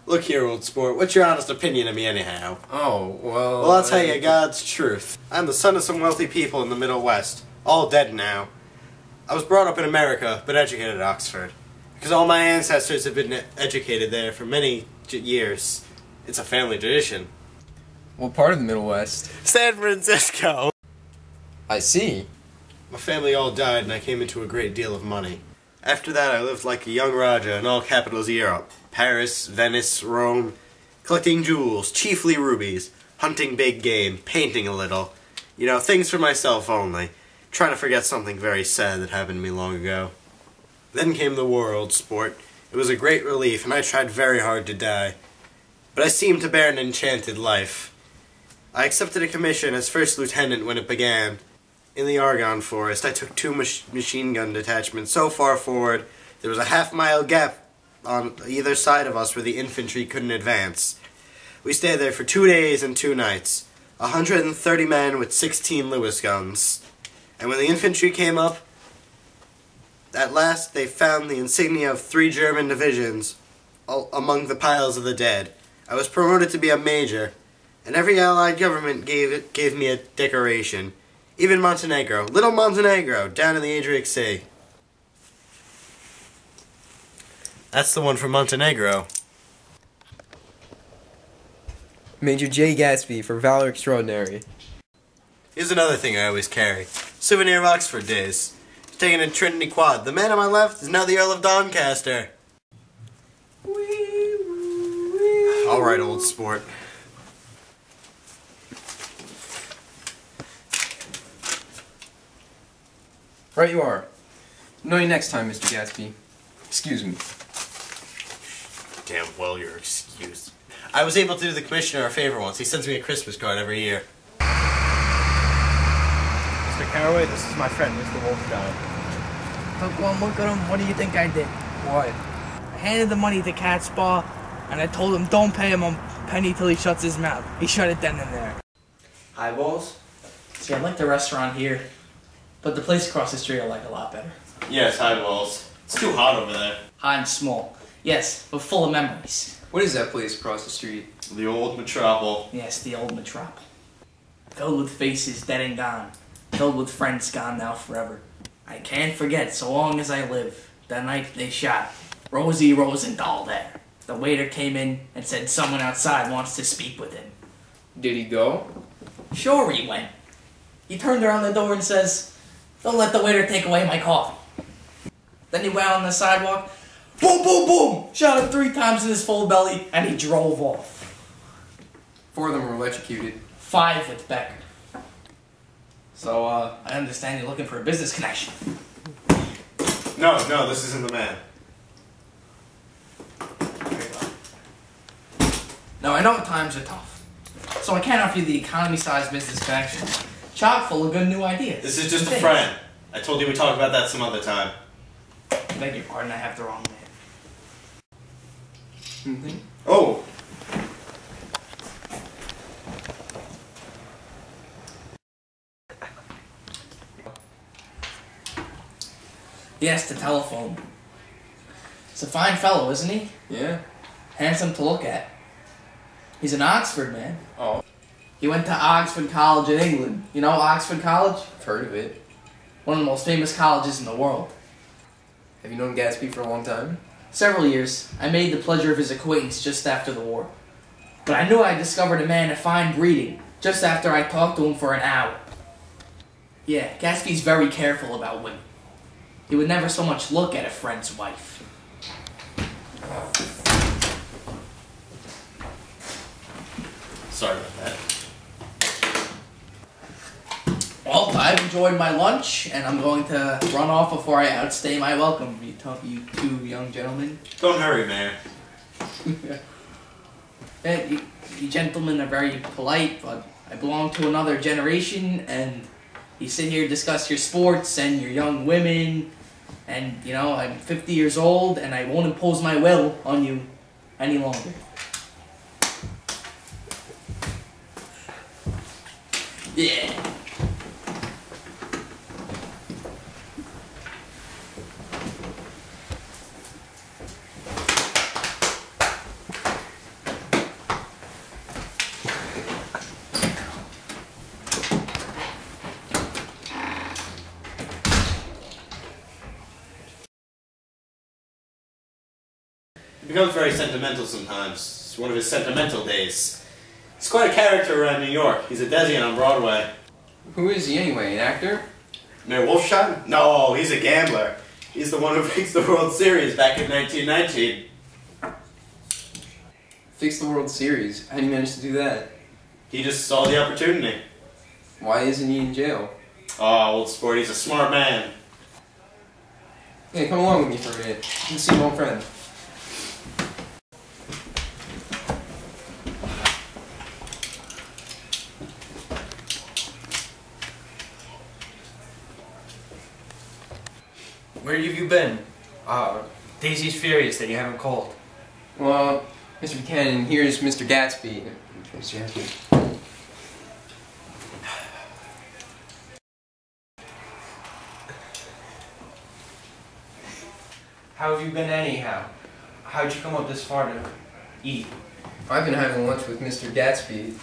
Look here, old sport, what's your honest opinion of me anyhow? Oh, well... Well, I'll tell you God's truth. I'm the son of some wealthy people in the Middle West. All dead now. I was brought up in America, but educated at Oxford. Because all my ancestors have been educated there for many years. It's a family tradition. What part of the Middle West? San Francisco! I see. My family all died and I came into a great deal of money. After that I lived like a young Raja in all capitals of Europe. Paris, Venice, Rome, collecting jewels, chiefly rubies, hunting big game, painting a little. You know, things for myself only. Trying to forget something very sad that happened to me long ago. Then came the war, old sport. It was a great relief and I tried very hard to die. But I seemed to bear an enchanted life. I accepted a commission as first lieutenant when it began. In the Argonne Forest, I took 2 machine gun detachments so far forward there was a half-mile gap on either side of us where the infantry couldn't advance. We stayed there for 2 days and 2 nights. 130 men with 16 Lewis guns. And when the infantry came up, at last they found the insignia of 3 German divisions among the piles of the dead. I was promoted to be a major, and every Allied government gave me a decoration. Even Montenegro, little Montenegro, down in the Adriatic Sea. That's the one from Montenegro. Major J. Gatsby for Valor Extraordinary. Here's another thing I always carry. Souvenir of Oxford days. Taken in Trinity Quad. The man on my left is now the Earl of Doncaster. Alright, old sport. Right you are. Know you next time, Mr. Gatsby. Excuse me. Damn well your excuse. I was able to do the commissioner a favor once. He sends me a Christmas card every year. Mr. Caraway, this is my friend, Mr. Wolfgang. Look, well, look at him. What do you think I did? What? I handed the money to Catspaw, and I told him don't pay him a penny till he shuts his mouth. He shut it then and there. Eyeballs? See, I like the restaurant here, but the place across the street I like a lot better. Yes, eyeballs. It's too hot over there. High and small. Yes, but full of memories. What is that place across the street? The old metropole. Yes, the old metropole. Filled with faces dead and gone. Filled with friends gone now forever. I can't forget, so long as I live, the night they shot Rosie Rosendahl there. The waiter came in and said someone outside wants to speak with him. Did he go? Sure he went. He turned around the door and says, "Don't let the waiter take away my coffee." Then he went on the sidewalk, boom, boom, boom, shot him 3 times in his full belly, and he drove off. 4 of them were electrocuted. 5 with Becker. So, I understand you're looking for a business connection. No, this isn't the man. Now, I know times are tough, so I can't offer you the economy-sized business connection. Chock full of good new ideas. This is just a friend. I told you we'd talk about that some other time. Beg your pardon, I have the wrong man. Mm-hmm. Oh! Yes, the telephone. He's a fine fellow, isn't he? Yeah. Handsome to look at. He's an Oxford man. Oh. He went to Oxford College in England. You know Oxford College? I've heard of it. One of the most famous colleges in the world. Have you known Gatsby for a long time? Several years. I made the pleasure of his acquaintance just after the war. But I knew I discovered a man of fine breeding just after I talked to him for an hour. Yeah, Gatsby's very careful about women. He would never so much look at a friend's wife. Sorry about that. Well, I've enjoyed my lunch, and I'm going to run off before I outstay my welcome, you 2 young gentlemen. Don't hurry, Mayor. You gentlemen are very polite, but I belong to another generation, and you sit here and discuss your sports and your young women, and, you know, I'm 50 years old, and I won't impose my will on you any longer. Yeah. He becomes very sentimental sometimes. It's one of his sentimental days. He's quite a character around New York. He's a desian on Broadway. Who is he anyway? An actor? Mayor Wolfshine? No, he's a gambler. He's the one who fixed the World Series back in 1919. Fixed the World Series. How do you manage to do that? He just saw the opportunity. Why isn't he in jail? Oh, old sport, he's a smart man. Hey, come along with me for a minute. You can see an old friend. Where have you been? Daisy's furious that you haven't called. Well, Mr. Buchanan, here's Mr. Gatsby. Mr. Gatsby. How have you been anyhow? How'd you come up this far to eat? I've been having lunch with Mr. Gatsby.